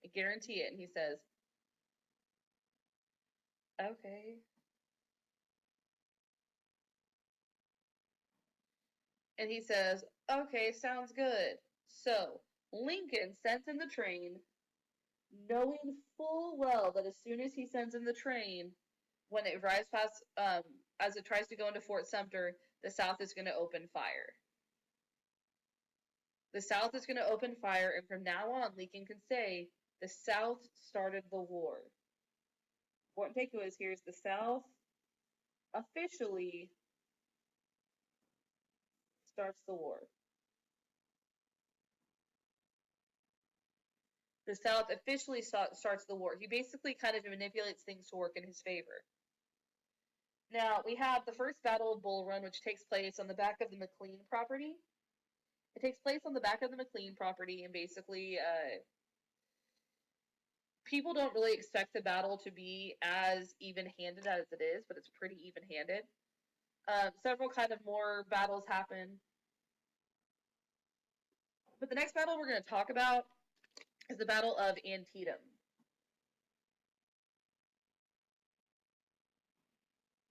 I guarantee it. And he says, okay. And he says, okay, sounds good. So Lincoln sends in the train, knowing full well that as soon as he sends in the train, when it arrives past, as it tries to go into Fort Sumter, the South is going to open fire. The South is going to open fire, and from now on, Lincoln can say, the South started the war. Important takeaways here is the South officially starts the war. The South officially starts the war. He basically kind of manipulates things to work in his favor. Now, we have the first Battle of Bull Run, which takes place on the back of the McLean property. It takes place on the back of the McLean property, and basically, people don't really expect the battle to be as even-handed as it is, but it's pretty even-handed. Several kind of more battles happen. But the next battle we're going to talk about is the Battle of Antietam.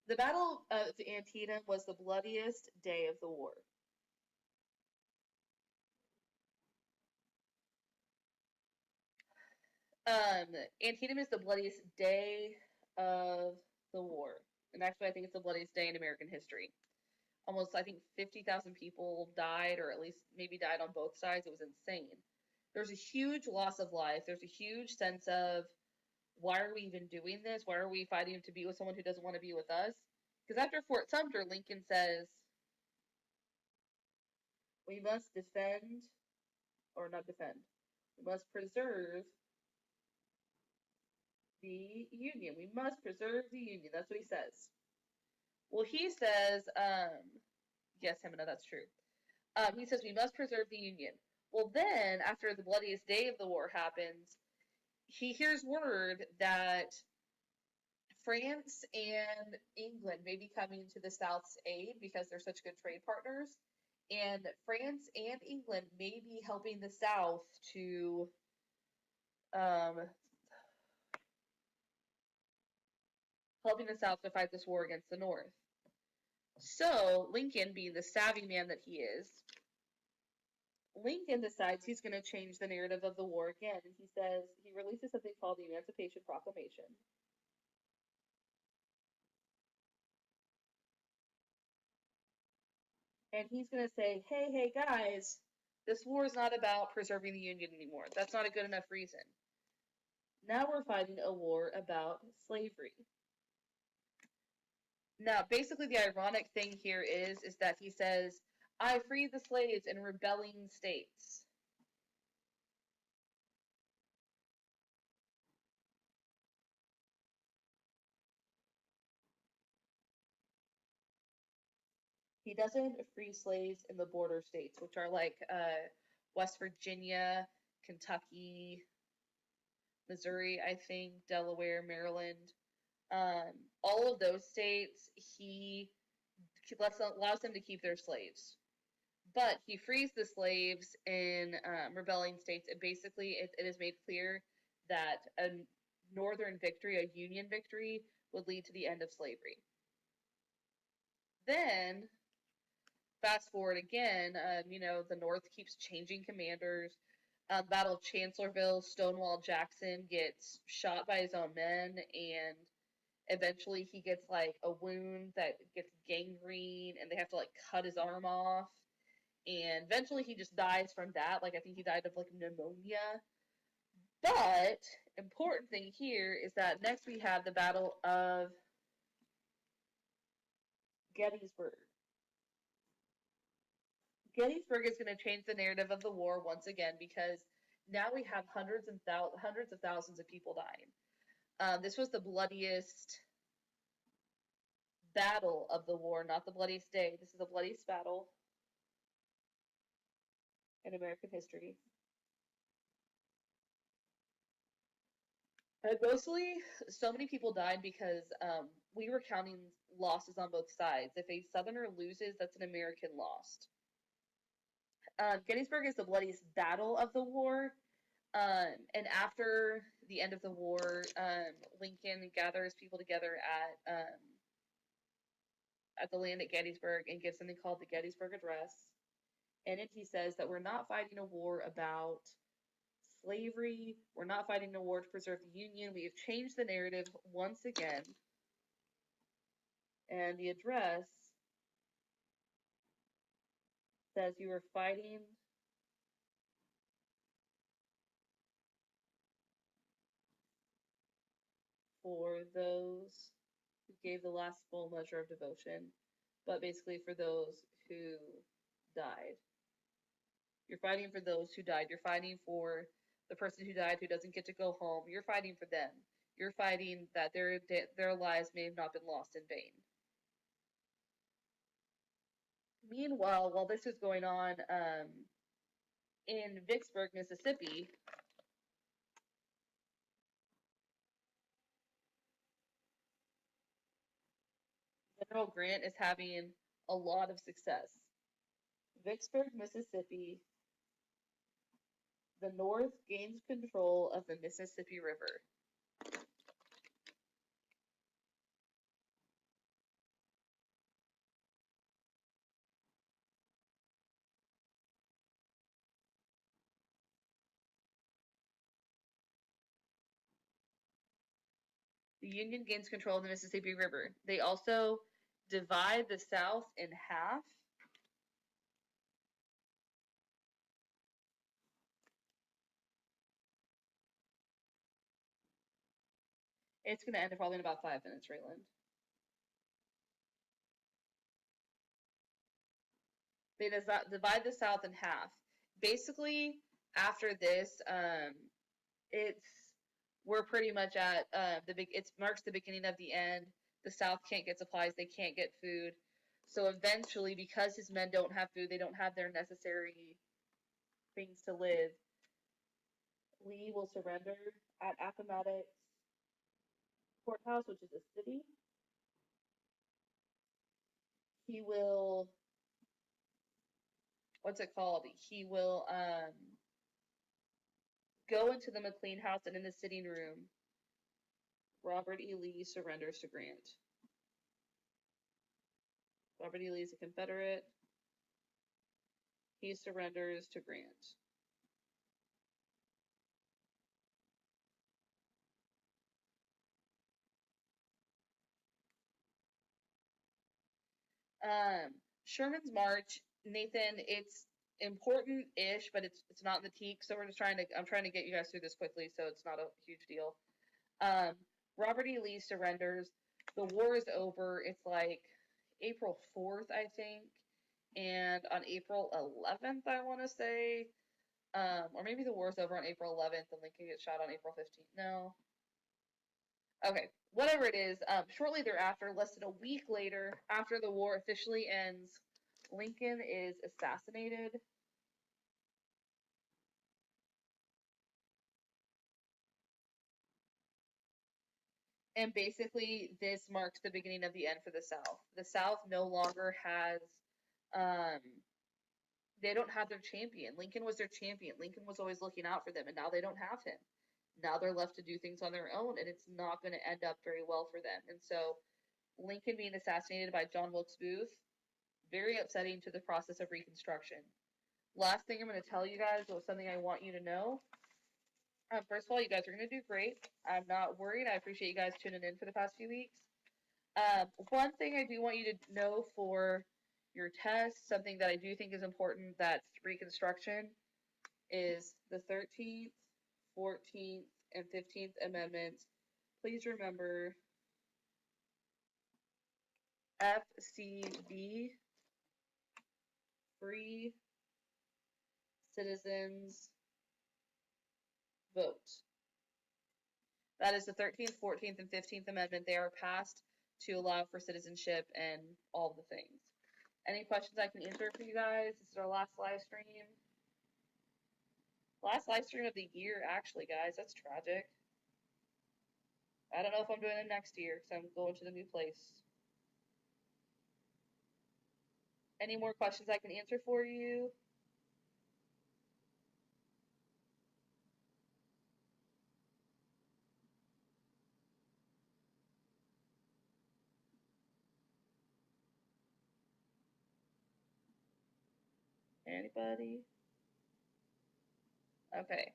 The Battle of Antietam was the bloodiest day of the war. Antietam is the bloodiest day of the war. And actually, I think it's the bloodiest day in American history. Almost, I think, 50,000 people died, or at least maybe died on both sides. It was insane. There's a huge loss of life. There's a huge sense of, why are we even doing this? Why are we fighting to be with someone who doesn't want to be with us? Because after Fort Sumter, Lincoln says, we must defend, or not defend, we must preserve the Union. We must preserve the Union. That's what he says. Well, he says, yes, Hemina, that's true. He says we must preserve the Union. Well, then, after the bloodiest day of the war happens, he hears word that France and England may be coming to the South's aid because they're such good trade partners. And France and England may be helping the South to fight this war against the North. So Lincoln, being the savvy man that he is, Lincoln decides he's going to change the narrative of the war again. And he says, he releases something called the Emancipation Proclamation. And he's going to say, hey guys, this war is not about preserving the Union anymore. That's not a good enough reason. Now we're fighting a war about slavery. Now, basically the ironic thing here is that he says, I freed the slaves in rebelling states. He doesn't free slaves in the border states, which are like West Virginia, Kentucky, Missouri, I think, Delaware, Maryland. All of those states, he allows them to keep their slaves. But he frees the slaves in rebelling states, and basically it is made clear that a Northern victory, a Union victory, would lead to the end of slavery. Then, fast forward again, the North keeps changing commanders. Battle of Chancellorsville, Stonewall Jackson gets shot by his own men, and Eventually he gets like a wound that gets gangrene and they have to like cut his arm off. And eventually he just dies from that. Like I think he died of like pneumonia. But important thing here is that next we have the Battle of Gettysburg. Gettysburg is going to change the narrative of the war once again because now we have hundreds of thousands of people dying. This was the bloodiest battle of the war, not the bloodiest day. This is the bloodiest battle in American history. Mostly, so many people died because we were counting losses on both sides. If a Southerner loses, that's an American loss. Gettysburg is the bloodiest battle of the war. And after the end of the war, Lincoln gathers people together at the land at Gettysburg and gives something called the Gettysburg Address. And he says that we're not fighting a war about slavery. We're not fighting a war to preserve the Union. We have changed the narrative once again. And the address says you are fighting for those who gave the last full measure of devotion, but basically for those who died. You're fighting for those who died. You're fighting for the person who died who doesn't get to go home. You're fighting for them. You're fighting that their lives may have not been lost in vain. Meanwhile, while this is going on in Vicksburg, Mississippi, General Grant is having a lot of success. Vicksburg, Mississippi, the North gains control of the Mississippi River. The Union gains control of the Mississippi River. They also divide the South in half. It's going to end probably in about 5 minutes, Raylan. They divide the South in half. Basically, after this, we're pretty much at it marks the beginning of the end. The South can't get supplies, they can't get food. So eventually, because his men don't have food, they don't have their necessary things to live, Lee will surrender at Appomattox Courthouse, which is a city. He will, what's it called? He will go into the McLean house, and in the sitting room, Robert E. Lee surrenders to Grant. Robert E. Lee is a Confederate. He surrenders to Grant. Sherman's march, Nathan, it's important-ish, but it's not in the teak, so I'm trying to get you guys through this quickly, so it's not a huge deal. Robert E. Lee surrenders. The war is over. It's like April 4th, I think, and on April 11th, I want to say, or maybe the war's over on April 11th and Lincoln gets shot on April 15th. No. Okay, whatever it is, shortly thereafter, less than a week later, after the war officially ends, Lincoln is assassinated. And basically, this marks the beginning of the end for the South. The South no longer has, they don't have their champion. Lincoln was their champion. Lincoln was always looking out for them, and now they don't have him. Now they're left to do things on their own, and it's not going to end up very well for them. And so, Lincoln being assassinated by John Wilkes Booth, very upsetting to the process of Reconstruction. Last thing I'm going to tell you guys was something I want you to know. First of all, you guys are going to do great. I'm not worried. I appreciate you guys tuning in for the past few weeks. One thing I do want you to know for your test, something that I do think is important, that's Reconstruction, is the 13th, 14th, and 15th Amendments. Please remember FCB, Free Citizens Vote. That is the 13th, 14th, and 15th Amendment. They are passed to allow for citizenship and all the things. Any questions I can answer for you guys? This is our last live stream. Last live stream of the year, actually, guys. That's tragic. I don't know if I'm doing it next year because I'm going to the new place. Any more questions I can answer for you? Anybody? Okay.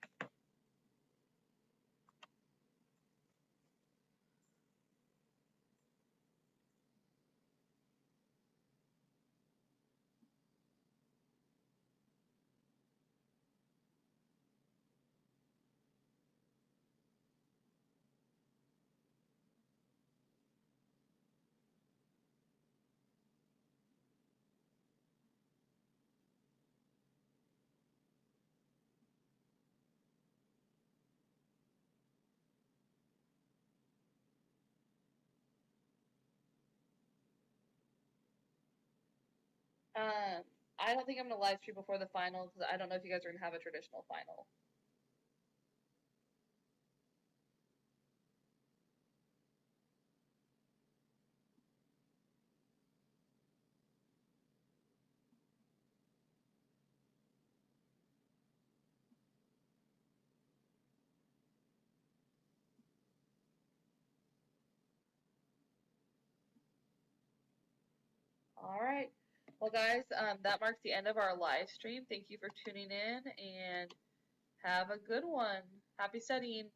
I don't think I'm gonna live stream before the final because I don't know if you guys are gonna have a traditional final. All right. Well, guys, that marks the end of our live stream. Thank you for tuning in and have a good one. Happy studying.